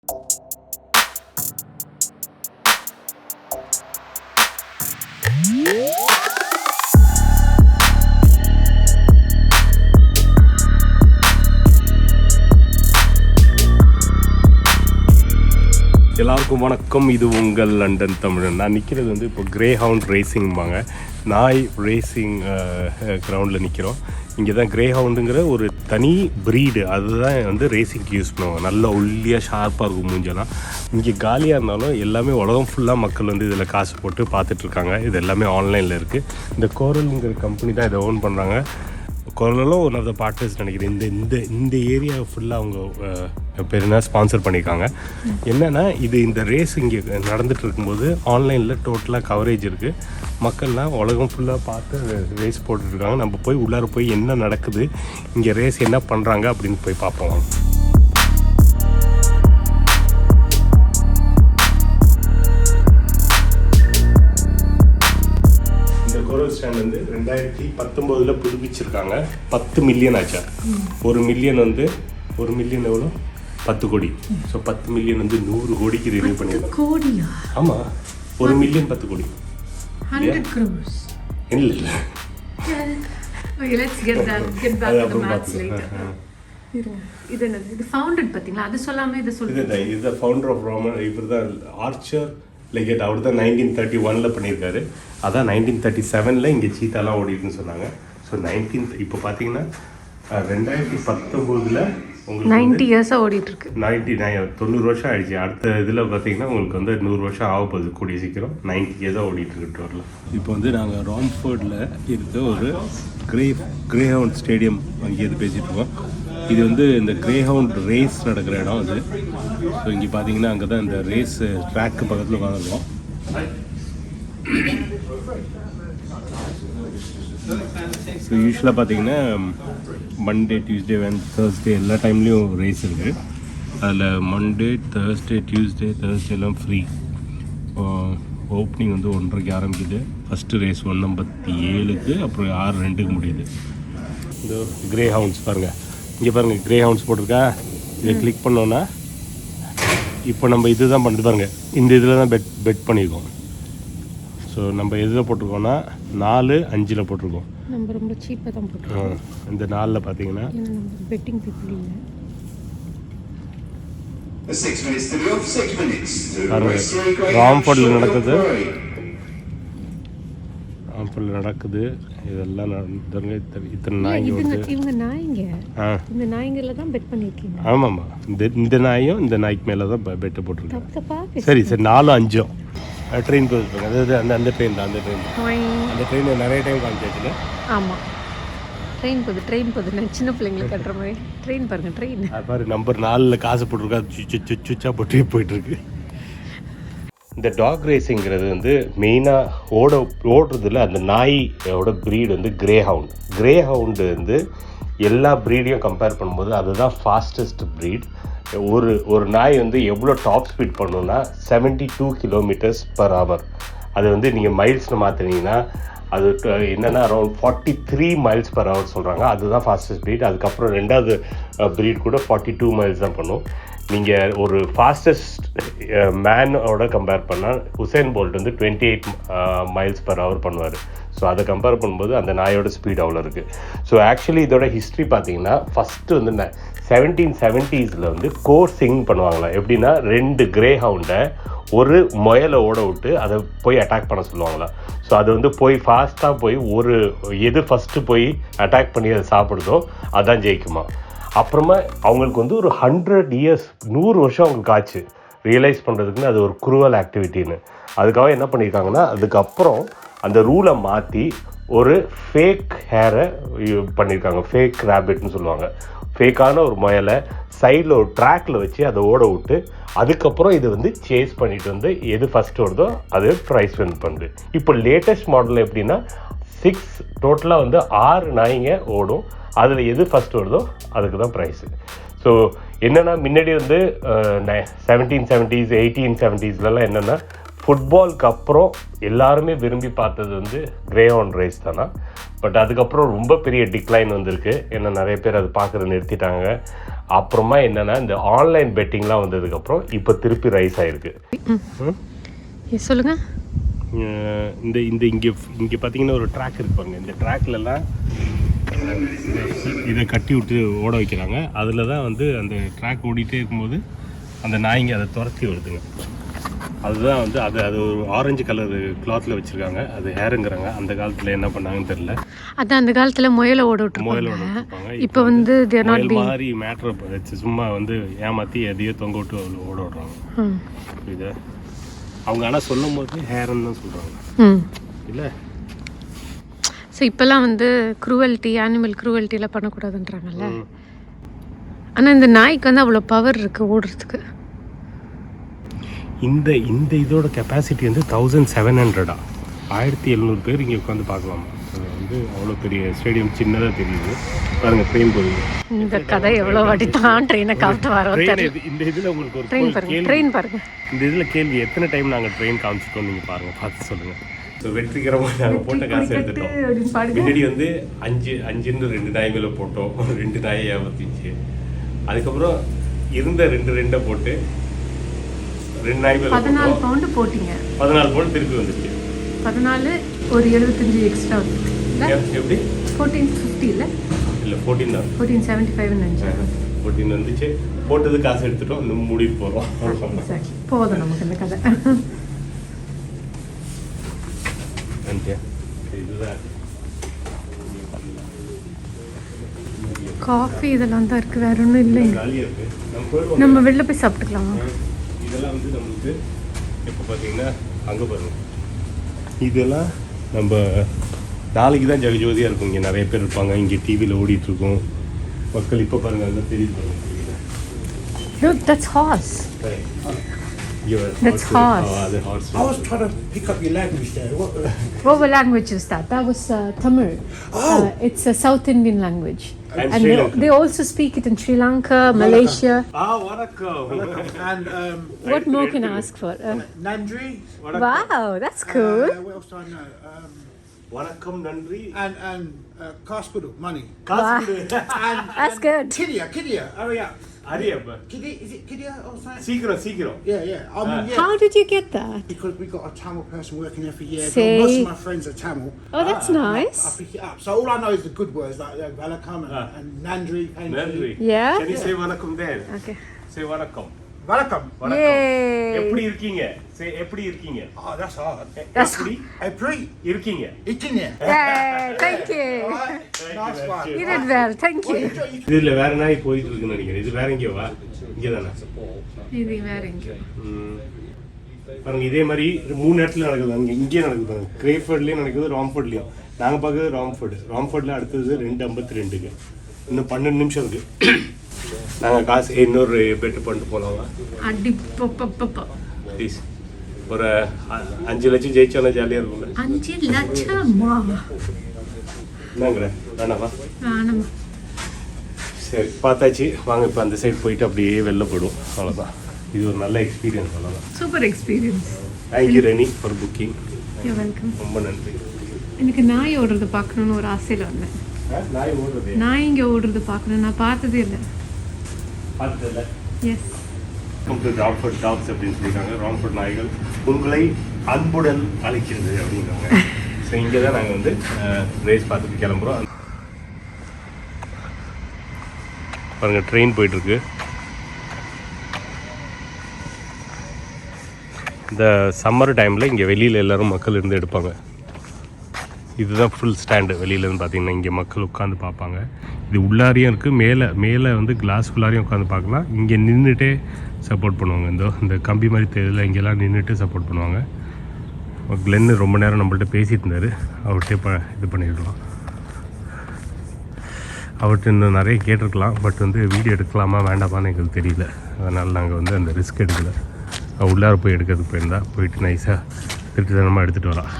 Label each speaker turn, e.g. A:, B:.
A: எல்லாருக்கும் வணக்கம். இது உங்கள் லண்டன் தமிழன். நான் நிற்கிறது வந்து இப்போ கிரேஹவுண்ட் ரேசிங்பாங்க, நாய் ரேசிங் கிரவுண்டில் நிற்கிறோம். இங்கே தான் கிரேஹவுண்டுங்கிற ஒரு தனி ப்ரீடு, அதுதான் வந்து ரேசிங்க்கு யூஸ் பண்ணுவாங்க. நல்லா ஒல்லியாக ஷார்ப்பாக இருக்கும் மூஞ்செல்லாம். இங்கே காலியாக இருந்தாலும் எல்லாமே உலகம் ஃபுல்லாக மக்கள் வந்து இதில் காசு போட்டு பார்த்துட்ருக்காங்க. இது எல்லாமே ஆன்லைனில் இருக்குது. இந்த கோரல்ங்கிற கம்பெனி தான் இதை ஓன் பண்ணுறாங்க. கோரலும் ஒன் ஆஃப் த பார்ட்னர்ஸ் நினைக்கிறேன். இந்த ஏரியா ஃபுல்லாக அவங்க பெருனா ஸ்பான்சர் பண்ணியிருக்காங்க. என்னென்னா இந்த ரேஸ் இங்கே நடந்துகிட்டு இருக்கும்போது ஆன்லைனில் டோட்டலாக கவரேஜ் இருக்குது. மக்கள்லாம் உலகம் ஃபுல்லாக பார்த்து ரேஸ் போட்டுட்ருக்காங்க. நம்ம போய் உள்ளார போய் என்ன நடக்குது, இங்கே ரேஸ் என்ன பண்ணுறாங்க அப்படின்னு போய் பார்ப்போம். கோரல் ஸ்டாண்ட் வந்து 2019 புதுப்பிச்சிருக்காங்க. 10 மில்லியன் ஆச்சா. 1 மில்லியன் வந்து 1 மில்லியன் எவ்வளோ? 10 கோடி. ஸோ 10 மில்லியன் வந்து 100 கோடிக்கு ரினியூ பண்ணியிருக்காங்க. ஆமாம், 1 மில்லியன் 10 கோடி.
B: 100 crores.
A: இல்லை
B: Okay, let's get back to the maths later. இது என்னது? இது ஃபவுண்டட் பார்த்தீங்களா? அது சொல்லாமல் இதை சொல்லுங்கள்.
A: இது ஃபவுண்டர் ஆஃப் ரோமன். இவர் தான் ஆர்ச்சர் லைக் அவர் தான் 1931 பண்ணியிருக்காரு. அதான் 1937 இங்கே சீத்தாலாம் ஓடிட்டுன்னு சொன்னாங்க. ஸோ இப்போ பார்த்தீங்கன்னா 2019 உங்களுக்கு
B: 90 இயர்ஸாக ஓடிட்டுருக்கு.
A: 90 வருஷம் ஆயிடுச்சு. அடுத்த இதில் பார்த்தீங்கன்னா உங்களுக்கு வந்து 100 வருஷம் ஆக போகுது கூடிய சீக்கிரம். 90 இயர்ஸாக ஓடிட்டுருக்கு டோரில். இப்போ வந்து நாங்கள் ராம்ஃபோர்டில் இருக்க ஒரு கிரேஹவுண்ட் ஸ்டேடியம் அங்கேயிருந்து பேசிகிட்டு இருக்கோம். இது வந்து இந்த கிரேஹவுண்ட் ரேஸ் நடக்கிற இடம் அது. ஸோ இங்கே பார்த்தீங்கன்னா அங்கே தான் இந்த ரேஸ் ட்ராக்கு பக்கத்தில் உட்காந்துருக்கோம். ஸோ யூஸ்வலாக பார்த்தீங்கன்னா மண்டே, டியூஸ்டே, தேர்ஸ்டே எல்லா டைம்லேயும் ரேஸ் இருக்குது. அதில் மண்டே, தேர்ஸ்டேலாம் ஃப்ரீ. ஓப்பனிங் வந்து 1:30 ஆரம்பிக்குது. ஃபஸ்ட்டு ரேஸ் 1:57, அப்புறம் 6:02 முடியுது. இந்த கிரேஹவுண்ட்ஸ் பாருங்கள், இங்கே பாருங்கள் கிரேஹவுண்ட்ஸ் போட்டிருக்கா. இதை கிளிக் பண்ணோன்னா இப்போ நம்ம இது தான் பண்ணுறது பாருங்கள். இந்த இதில் தான் பெட் பண்ணியிருக்கோம். ஸோ நம்ம எதில் போட்டிருக்கோம்னா 4, 5 போட்டிருக்கோம்.
B: நம்ம ரொம்ப சீப்பாக தான் போட்டிருக்கோம்.
A: இந்த 4 பார்த்தீங்கன்னா
B: பெட்டிங் பீப்புள் இல்லை.
A: ராம்ஃபோர்டில் நடக்குது. இதெல்லாம் இத்தனை நாய்ங்க வந்து
B: இவங்க நாய்ங்க. இந்த நாய்ங்கல தான் பெட் பண்ணியிருக்கீங்க.
A: ஆமாம்மா, இந்த நாயும் இந்த நாய்க்கு மேலே தான் பெட்டு போட்டிருக்கேன். சரி 4, 5 ட்ரெயின் போயிருப்பாங்க. அதாவது அந்த ட்ரெயின் தான். அந்த ட்ரெயினை நிறைய டைம் காமிச்சாச்சுல.
B: ஆமாம், ட்ரெயின் போகுது. நான் சின்ன பிள்ளைங்களுக்கு கட்டுற மாதிரி ட்ரெயின் பாருங்கள். ட்ரெயின்
A: பாரு, நம்பர் 4 காசு போட்டிருக்கா, சுச்சா போட்டு போயிட்டுருக்கு. இந்த டாக் ரேஸிங்கிறது வந்து மெயினாக ஓடுறதுல அந்த நாயோட ப்ரீடு வந்து கிரேஹவுண்டு வந்து எல்லா ப்ரீடையும் கம்பேர் பண்ணும்போது அதுதான் ஃபாஸ்டஸ்ட் ப்ரீட். ஒரு நாய் வந்து எவ்வளோ டாப் ஸ்பீட் பண்ணணுன்னா 72 km/h. அது வந்து நீங்கள் மைல்ஸில் மாற்றினீங்கன்னா அது என்னென்னா அரௌண்ட் 43 miles/hour சொல்கிறாங்க. அதுதான் ஃபாஸ்டஸ்ட் ப்ரீட். அதுக்கப்புறம் 2வது ப்ரீட் கூட 42 miles தான் பண்ணும். நீங்கள் ஒரு ஃபாஸ்டஸ்ட் மேனோட கம்பேர் பண்ணால் உசேன் போல்ட் வந்து 28 miles/hour பண்ணுவார். ஸோ அதை கம்பேர் பண்ணும்போது அந்த நாயோட ஸ்பீட் அவ்வளோ இருக்குது. ஸோ ஆக்சுவலி இதோட ஹிஸ்ட்ரி பார்த்தீங்கன்னா ஃபஸ்ட்டு வந்து 1770s வந்து கோர்சிங் பண்ணுவாங்களாம். எப்படின்னா 2 கிரேஹவுண்டை ஒரு முயலை ஓட விட்டு அதை போய் அட்டாக் பண்ண சொல்லுவாங்களாம். ஸோ அது வந்து போய் ஃபாஸ்ட்டாக போய் எது ஃபஸ்ட்டு போய் அட்டாக் பண்ணி அதை சாப்பிடுதோ அதான் ஜெயிக்குமா. அப்புறமா அவங்களுக்கு வந்து ஒரு 100 வருஷம் அவங்களுக்கு ஆச்சு ரியலைஸ் பண்ணுறதுக்குன்னு அது ஒரு குரூவல் ஆக்டிவிட்டின்னு. அதுக்காக என்ன பண்ணியிருக்காங்கன்னா அதுக்கப்புறம் அந்த ரூலை மாற்றி ஒரு ஃபேக் ஹேரை பண்ணியிருக்காங்க. ஃபேக் ரேபிட்னு சொல்லுவாங்க. ஃபேக்கான ஒரு முயலை சைடில் ஒரு ட்ராக்கில் வச்சு அதை ஓட விட்டு அதுக்கப்புறம் இது வந்து சேஸ் பண்ணிட்டு வந்து எது ஃபஸ்ட்டு ஓடுதோ அது ப்ரைஸ் வின் பண்ணுது. இப்போ லேட்டஸ்ட் மாடல் எப்படின்னா 6 டோட்டலாக வந்து 6 நாய்ங்க ஓடும். அதில் எது ஃபஸ்ட் வருதோ அதுக்கு தான் ப்ரைஸு. ஸோ என்னென்னா முன்னாடி வந்து 1770s 1870ஸ்லாம் என்னென்னா ஃபுட்பாலுக்கு அப்புறம் எல்லாருமே விரும்பி பார்த்தது வந்து கிரேஹவுண்ட் ரேஸ் தானா. பட் அதுக்கப்புறம் ரொம்ப பெரிய டிக்ளைன் வந்திருக்கு. ஏன்னா நிறைய பேர் அது பார்க்குறது நிறுத்திட்டாங்க. அப்புறமா என்னன்னா இந்த ஆன்லைன் பெட்டிங்லாம் வந்ததுக்கப்புறம் இப்போ திருப்பி ரைஸ் ஆயிருக்கு.
B: சொல்லுங்க.
A: இந்த இந்த இங்கே பார்த்தீங்கன்னா ஒரு ட்ராக் இருப்பாங்க. இந்த ட்ராக்லலாம் இதை கட்டி விட்டு ஓட வைக்கிறாங்க. அதில் தான் வந்து அந்த ட்ராக் ஓடிட்டே இருக்கும்போது அந்த நாய்ங்க அதை துரத்தி வருதுங்க. அதுதான் வந்து அது ஒரு ஆரஞ்சு கலர் கிளாத்தில் வச்சுருக்காங்க. அது ஹேருங்கிறாங்க. அந்த காலத்தில் என்ன பண்ணாங்கன்னு தெரியல.
B: அதான் அந்த காலத்தில் முயலை ஓட விட்டுருப்பாங்க. இப்போ வந்து
A: மாதிரி மேட்ரு வச்சு சும்மா வந்து ஏமாற்றி எதையோ தொங்க விட்டு ஓட விடுறாங்க. இதை அவங்க ஆனால் சொல்லும் போது ஹேருன்னு தான் சொல்கிறாங்க இல்லை.
B: ஸோ இப்போல்லாம் வந்து குரூவல்ட்டி, அனிமல் குரூவல்ட்டிலாம் பண்ணக்கூடாதுன்றாங்கல்ல. ஆனால் இந்த நாய்க்கு வந்து அவ்வளோ பவர் இருக்குது ஓடுறதுக்கு.
A: இந்த இந்த இதோட கெப்பாசிட்டி வந்து 1700 1700 பேர் இங்கே உட்காந்து பார்க்கலாம். அது வந்து அவ்வளோ பெரிய ஸ்டேடியம், சின்னதாக தெரியுது பாருங்கள். ட்ரெயின் போகுது.
B: இந்த கதை எவ்வளோ வாட்டி தான் ட்ரெயினை காமிட்டு வரோம்.
A: இந்த இதில் உங்களுக்கு ஒரு
B: ட்ரெயின் பாருங்கள்.
A: இந்த இதில் கேள்வி எத்தனை டைம் நாங்கள் ட்ரெயின் காமிச்சிட்டோம் நீங்கள் பாருங்கள், பார்த்து சொல்லுங்கள். ஸோ வெற்றிகரமாக நாங்கள் போட்ட காசு எடுத்துட்டோம். முன்னாடி வந்து 5 2 நாய் மேலே போட்டோம். 2 நாயை ஏமாத்திச்சு. அதுக்கப்புறம் இருந்த 2 போட்டு 2 நாய் மேலே
B: 14 பவுண்டு போட்டிங்க.
A: 14 பவுண்டு திருப்பி வந்துச்சு.
B: 14 ஒரு 75 எக்ஸ்ட்ரா வந்து
A: எப்படி
B: 1450 இல்லை
A: 14 தான்
B: 1475 நினைச்சேன்.
A: 14 வந்துச்சு. போட்டது காசு எடுத்துட்டோம். இன்னும் மூடிட்டு போகிறோம்.
B: போதும் நமக்கு இந்த கதை. காஃபி இதெல்லாம் தான் இருக்குது, வேற ஒன்றும் இல்லைங்க. நம்ம வெளில போய் சாப்பிட்டுக்கலாமா?
A: இதெல்லாம் வந்து நம்மளுக்கு இப்போ பார்த்தீங்கன்னா அங்கே பாருங்க, இதெல்லாம் நம்ம நாளைக்கு தான் ஜெகஜோதியாக இருக்கும். இங்கே நிறைய பேர் இருப்பாங்க. இங்கே டிவியில் ஓடிட்டுருக்கோம் மக்கள். இப்போ பாருங்கள், அங்கே தெரியுது பாருங்க.
B: Look, that's horse. That's horse.
A: The horse.
C: I was trying to pick up your language there.
B: What language is that? That was Tamil. It's a South Indian language. And they also speak it in Sri Lanka, Malaysia.
A: Vanakkam.
C: And
B: What more can I ask for?
C: Nandri.
B: Wow, that's cool.
C: What else do I know?
A: Vanakkam, Nandri.
C: And Kaskudu, money.
A: Kaskudu.
B: That's good.
C: Kidia, hurry up.
A: Hurry up.
C: Kidia, is it Kidia or something?
A: Sikro.
C: Yeah. Yeah.
B: How did you get that?
C: Because we got a Tamil person working there for years.
B: See?
C: Most of my friends are Tamil.
B: Oh, that's nice.
C: I pick it up. So all I know is the good words like Vanakkam and Nandri.
A: Nandri.
B: Yeah.
A: Can you say Vanakkam there?
B: Okay.
A: Say Vanakkam.
C: Vanakkam.
B: Yay.
A: எப்படி இருக்கீங்க? Say எப்படி இருக்கீங்க?
C: Oh, that's hard.
B: That's
C: எப்படி
A: இருக்கீங்க?
C: Ikinya.
B: Yay, thank you.
C: Nice one.
B: You did well, thank you.
A: இதுல வேற நாய் போயிட்டு இருக்குன்னு நினைக்கிறேன். இது வேற எங்கேயோ வா? இங்கே தானே?
B: இது வேற எங்க?
A: பாருங்க, இதே மாதிரி 3 இடத்துல நடக்குது. அங்கே இங்கே நடக்குது. கிரேஃபர்ட்லேயும் நடக்குது, ராம்ஃபோர்ட்லேயும். நாங்கள் பார்க்குறது ராம்ஃபோர்டில் அடுத்தது 2:52. இன்னும் 12 நிமிஷம் இருக்குது. நாங்கள் காசு இன்னொரு பெட்டு பண்ணிட்டு போகலாமா?
B: அடி பப்பப்பப்பா.
A: ப்ளீஸ் ஒரு 5 லட்சம் ஜெயிச்சோன்னா ஜாலியாக இருக்கும்ல.
B: 5 லட்சமா?
A: என்னங்கிற வேணாமா?
B: வேணாமா.
A: சரி, பார்த்தாச்சு. வாங்க இப்போ அந்த சைடு போயிட்டு அப்படியே வெளில போயிடுவோம். அவ்வளோதான். இது ஒரு நல்ல எக்ஸ்பீரியன்ஸ். அவ்வளோதான்.
B: Super experience.
A: Thank you Rennie for booking.
B: You welcome.
A: ரொம்ப நன்றி.
B: எனக்கு நாய் ஓடுறது பார்க்கணுன்னு ஒரு ஆசையில் வந்தேன்.
A: நாய் ஓடுறது?
B: நாய் இங்கே ஓடுறது பார்க்கணும். நான் பார்த்ததே இல்லை.
A: பார்த்ததில்ல?
B: எஸ்.
A: ராம்ஃபோர்ட் டாக்ஸ் அப்படின்னு சொல்லியிருக்காங்க. ராம்ஃபோர்ட் நாய்கள் உங்களை அன்புடன் அழைக்கிறது அப்படிங்கிறாங்க. ஸோ இங்கே தான் நாங்கள் வந்து ரேஸ் பார்த்துட்டு கிளம்புறோம். பாருங்கள், ட்ரெயின் போயிட்டுருக்கு. இந்த சம்மர் டைமில் இங்கே வெளியில் எல்லோரும் மக்கள் இருந்து எடுப்பாங்க. இதுதான் ஃபுல் ஸ்டாண்டு. வெளியிலேருந்து பார்த்தீங்கன்னா இங்கே மக்கள் உட்காந்து பார்ப்பாங்க. இது உள்ளாரையும் இருக்குது, மேலே வந்து கிளாஸ்குள்ளாரையும் உட்காந்து பார்க்கலாம். இங்கே நின்றுட்டே சப்போர்ட் பண்ணுவாங்க. இந்த கம்பி மாதிரி தெரியல, இங்கெல்லாம் நின்றுட்டு சப்போர்ட் பண்ணுவாங்க. கிளென்னு ரொம்ப நேரம் நம்மள்ட்ட பேசிகிட்டு இருந்தார். அவர்கிட்ட இது பண்ணிடலாம். அவர்கிட்ட இன்னும் நிறைய கேட்டிருக்கலாம். பட் வந்து வீடியோ எடுக்கலாமா வேண்டாமான்னு எங்களுக்கு தெரியல. அதனால் நாங்கள் வந்து அந்த ரிஸ்க் எடுக்கலை. உள்ளார போய் எடுக்கிறதுக்கு போயிருந்தா போயிட்டு நைஸாக திருட்டுத்தனமாக எடுத்துகிட்டு வரலாம்.